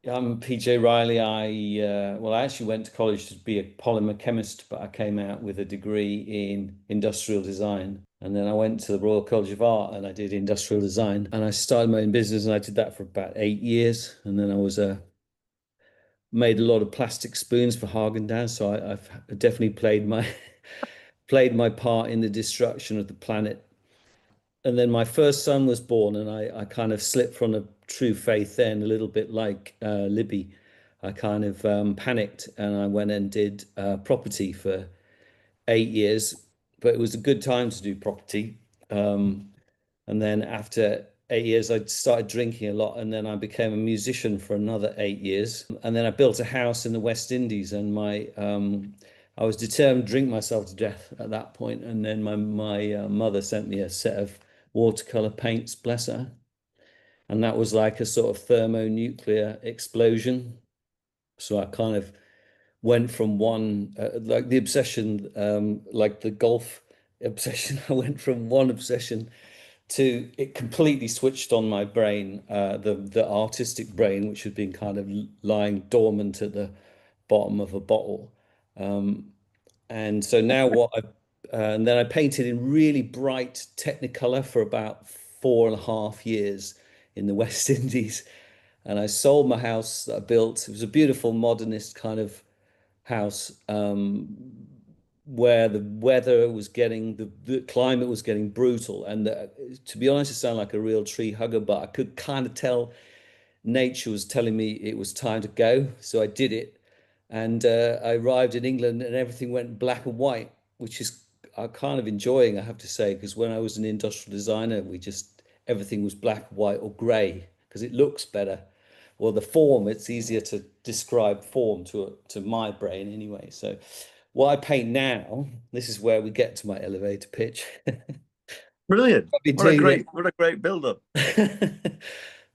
I'm PJ Riley. I actually went to college to be a polymer chemist, but I came out with a degree in industrial design. And then I went to the Royal College of Art and I did industrial design. And I started my own business and I did that for about 8 years. And then I was made a lot of plastic spoons for Haagen-Dazs. So I've definitely played my played my part in the destruction of the planet. And then my first son was born, and I kind of slipped from a true faith then, a little bit like Libby. I kind of panicked and I went and did property for 8 years, but it was a good time to do property. Um, and then after 8 years, I started drinking a lot, and then I became a musician for another 8 years. And then I built a house in the West Indies, and I was determined to drink myself to death at that point. And then my mother sent me a set of watercolor paints, bless her, and that was like a sort of thermonuclear explosion. So I kind of went from one like the obsession, like the golf obsession. I went from one obsession to it completely switched on my brain, the artistic brain, which had been kind of lying dormant at the bottom of a bottle. And so now and then I painted in really bright Technicolor for about 4.5 years in the West Indies. And I sold my house that I built. It was a beautiful modernist kind of house, where the weather was getting, the climate was getting brutal. And to be honest, it sounded like a real tree hugger, but I could kind of tell nature was telling me it was time to go. So I did it. And I arrived in England and everything went black and white, which is I'm kind of enjoying, I have to say, because when I was an industrial designer, everything was black, white, or grey because it looks better. Well, the form, it's easier to describe form to my brain anyway. So what I paint now, this is where we get to my elevator pitch. Brilliant. I've been doing it. What a great build-up.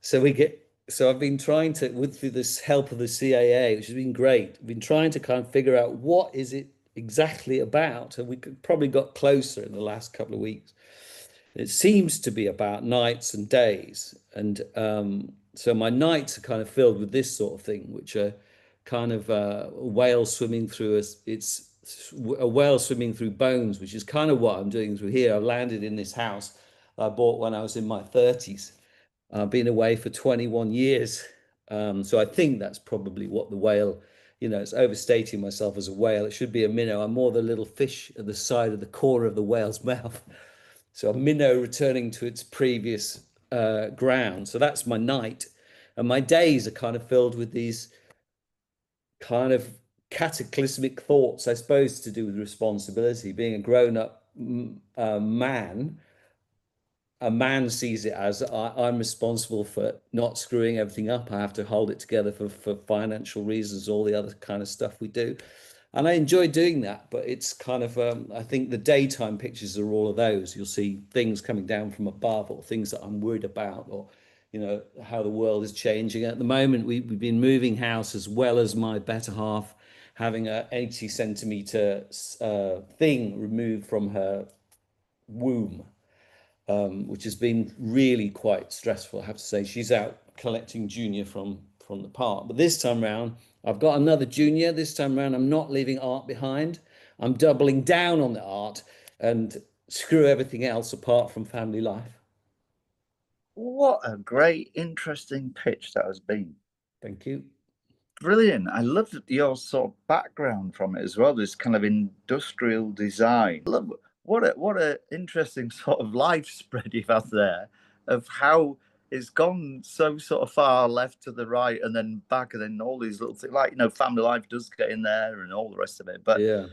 So I've been trying to, with through this help of the CAA, which has been great. I've been trying to kind of figure out what is it exactly about, and we could probably got closer in the last couple of weeks. It seems to be about nights and days, and so my nights are kind of filled with this sort of thing, which are kind of a whale swimming through it's a whale swimming through bones, which is kind of what I'm doing through here. I've landed in this house I bought when I was in my 30s. I've been away for 21 years. So I think that's probably what the whale, it's overstating myself as a whale. It should be a minnow. I'm more the little fish at the side of the corner of the whale's mouth. So a minnow returning to its previous ground. So that's my night. And my days are kind of filled with these kind of cataclysmic thoughts, I suppose, to do with responsibility. Being a grown up man, a man sees it as I'm responsible for not screwing everything up. I have to hold it together for financial reasons, all the other kind of stuff we do. And I enjoy doing that, but it's kind of, I think the daytime pictures are all of those. You'll see things coming down from above or things that I'm worried about or, how the world is changing. At the moment, we've been moving house as well as my better half having a 80 centimeter thing removed from her womb, which has been really quite stressful. I have to say, she's out collecting junior from the park. But this time round, I've got another junior. This time round, I'm not leaving art behind. I'm doubling down on the art and screw everything else apart from family life. What a great, interesting pitch that has been. Thank you. Brilliant. I love your sort of background from it as well, this kind of industrial design. Love what a interesting sort of life spread you've had there of how it's gone so sort of far left to the right and then back and then all these little things like family life does get in there and all the rest of it. But Yeah.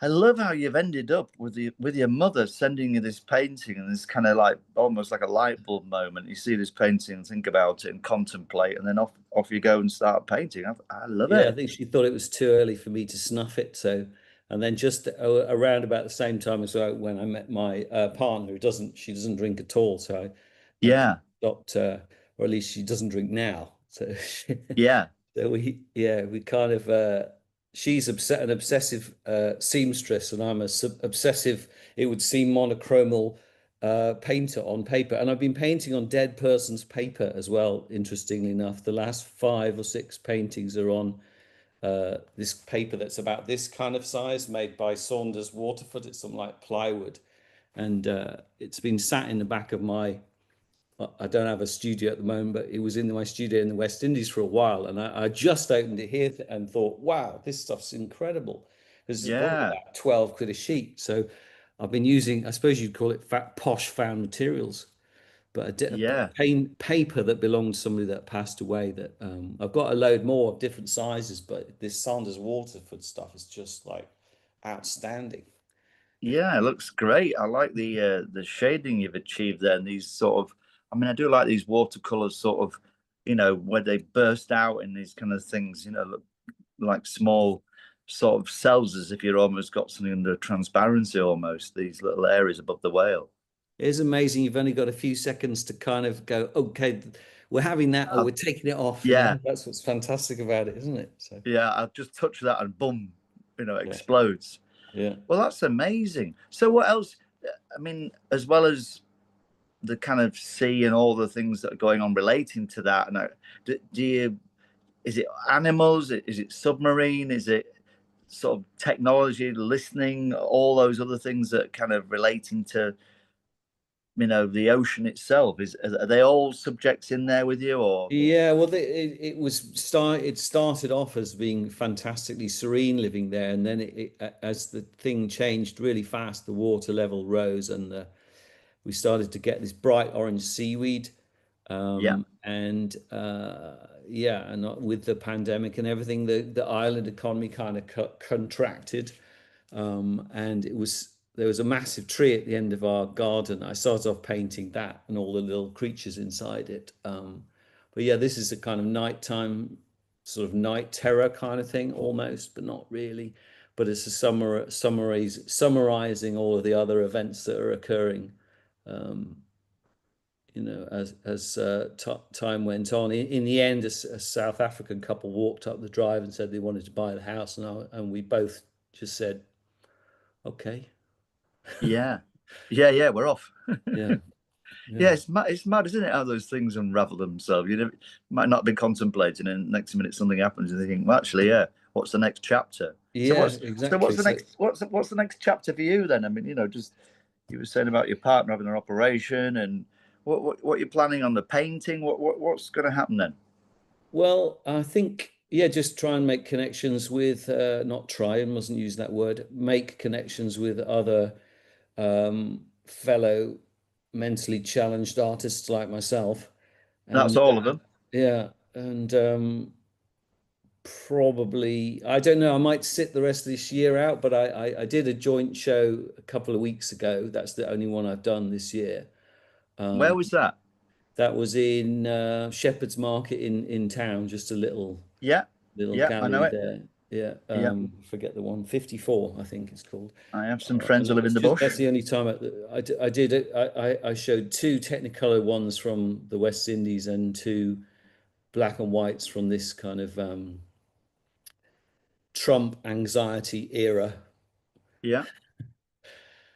I love how you've ended up with your mother sending you this painting and this kind of like almost like a light bulb moment. You see this painting and think about it and contemplate, and then off you go and start painting. I love Yeah, I it. think she thought it was too early for me to snuff it. So, and then just around about the same time as well, when I met my partner, she doesn't drink at all. So I Yeah, stopped, or at least she doesn't drink now. So, yeah. so we kind of, she's an obsessive seamstress, and I'm obsessive. It would seem monochromal painter on paper, and I've been painting on dead person's paper as well. Interestingly enough, the last 5 or 6 paintings are on this paper that's about this kind of size, made by Saunders Waterford. It's something like plywood, and it's been sat in the back of my. I don't have a studio at the moment, but it was in my studio in the West Indies for a while, and I just opened it here and thought, wow, this stuff's incredible. Because it's probably Yeah, about 12 quid a sheet. So I've been using, I suppose you'd call it fat posh found materials, but yeah, paper that belonged to somebody that passed away. That I've got a load more of different sizes, but this Sanders Waterford stuff is just like outstanding. yeah. It looks great. I like the shading you've achieved there, and these sort of. I mean, I do like these watercolors, sort of, where they burst out in these kind of things. Look like small sort of cells, as if you're almost got something under transparency, almost these little areas above the whale. It is amazing. You've only got a few seconds to kind of go, okay, we're having that or I, we're taking it off. yeah, That's what's fantastic about it, isn't it? So, yeah. I'll just touch that and boom, yeah, explodes. yeah. Well, that's amazing. So, what else? I mean, as well as the kind of sea and all the things that are going on relating to that, and do you? Is it animals? Is it submarine? Is it sort of technology, listening, all those other things that kind of relating to the ocean itself? Are they all subjects in there with you, or? Yeah, well, it started off as being fantastically serene living there, and then as the thing changed really fast, the water level rose, and we started to get this bright orange seaweed. Yeah, And yeah, and with the pandemic and everything, the island economy kind of contracted. And there was a massive tree at the end of our garden. I started off painting that and all the little creatures inside it. But yeah, this is a kind of nighttime, sort of night terror kind of thing, almost, but not really. But it's a summarizing all of the other events that are occurring. Um, as time went on. In the end, a South African couple walked up the drive and said they wanted to buy the house, and we both just said, "Okay, yeah, yeah. We're off. yeah, Yeah, yeah, it's mad, isn't it? How those things unravel themselves. Might not be contemplating, and next minute something happens, and thinking, well, actually, yeah. What's the next chapter? So yeah, what's exactly." the So, next what's the next chapter for you then? I mean, just you were saying about your partner having an operation, and what you're planning on the painting. What's going to happen then? well, I think yeah, just try and make connections with not try and mustn't use that word. Make connections with other fellow mentally challenged artists like myself, That's and all of them. yeah, and probably, I don't know, I might sit the rest of this year out, but I did a joint show a couple of weeks ago. That's the only one I've done this year. Where Um, was that? that was in Shepherd's Market in town, just a Yeah, little yeah, I know gallery it. there. Yeah, Yeah, forget the one, 54, I think it's called. I have some friends And who that live was in the just, bush. that's the only time I did it. I showed two Technicolor ones from the West Indies and two black and whites from this kind of Trump anxiety era. Yeah,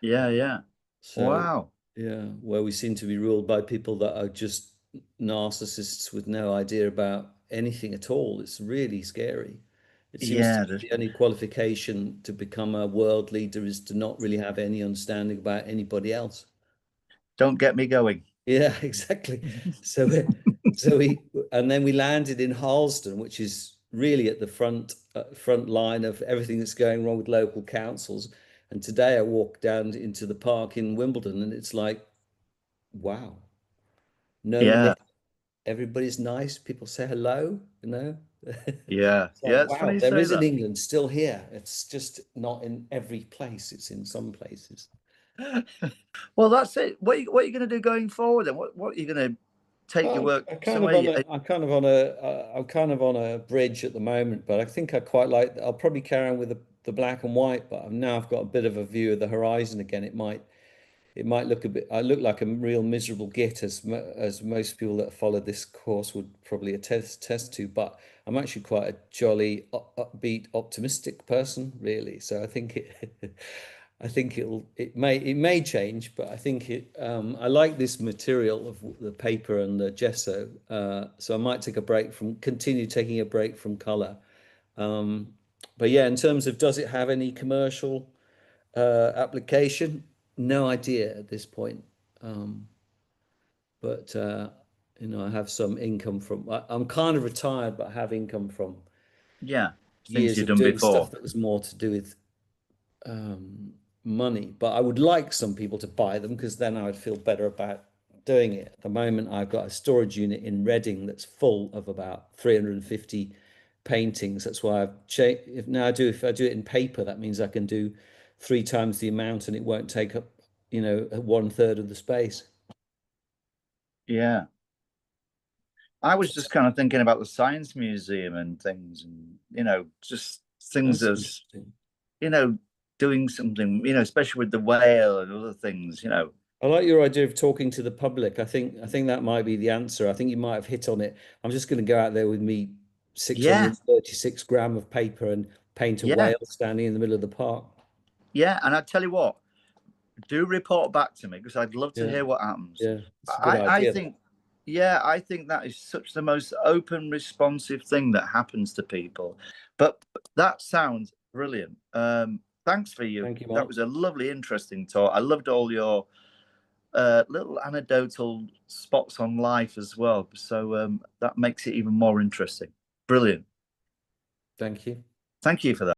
yeah, yeah. So, Wow. yeah, where we seem to be ruled by people that are just narcissists with no idea about anything at all. It's really scary. It seems to Yeah, me the only qualification to become a world leader is to not really have any understanding about anybody else. don't get me going. Yeah, exactly. So, and then we landed in Harlesden, which is really at the front line of everything that's going wrong with local councils. And today I walked down into the park in Wimbledon, and it's like, wow, no Yeah, lift, everybody's nice, people say hello. yeah, It's like, yeah. It's funny wow, you there say is an that. England still here. It's just not in every place, it's in some places. Well, that's it. What are you going to do going forward? Then what are you going to take your Well, work somewhere? I'm kind of on a bridge at the moment, but I think I quite like, I'll probably carry on with the black and white, but now I've got a bit of a view of the horizon again. It might look a bit, I look like a real miserable git as most people that follow this course would probably attest to, but I'm actually quite a jolly, upbeat, optimistic person, really. So I think I think it may change, but I think I like this material of the paper and the gesso, so I might continue taking a break from color. Um, but yeah, in terms of does it have any commercial application? No idea at this point. Um, but I have some income I'm kind of retired, but I have income from Yeah, things years you've of done doing before. stuff that was more to do with um, money. But I would like some people to buy them because then I would feel better about doing it. At the moment, I've got a storage unit in Reading that's full of about 350 paintings. That's why I've changed. If I do it in paper, that means I can do 3 times the amount, and it won't take up, 1/3 of the space. Yeah. I was just kind of thinking about the science museum and things, and just things That's as interesting. you know, doing something, especially with the whale and other things. I like your idea of talking to the public. I think that might be the answer. I think you might have hit on it. I'm just going to go out there with me Yeah, 636 gram of paper and paint a yeah, whale standing in the middle of the park. yeah. And I tell you what, do report back to me because I'd love to Yeah, hear what happens. yeah, it's a good I idea. think, yeah, I think that is such the most open, responsive thing that happens to people. But that sounds brilliant. Thanks for you. Thank you, That Mark. was a lovely, interesting talk. I loved all your little anecdotal spots on life as well. So that makes it even more interesting. Brilliant. Thank you. Thank you for that.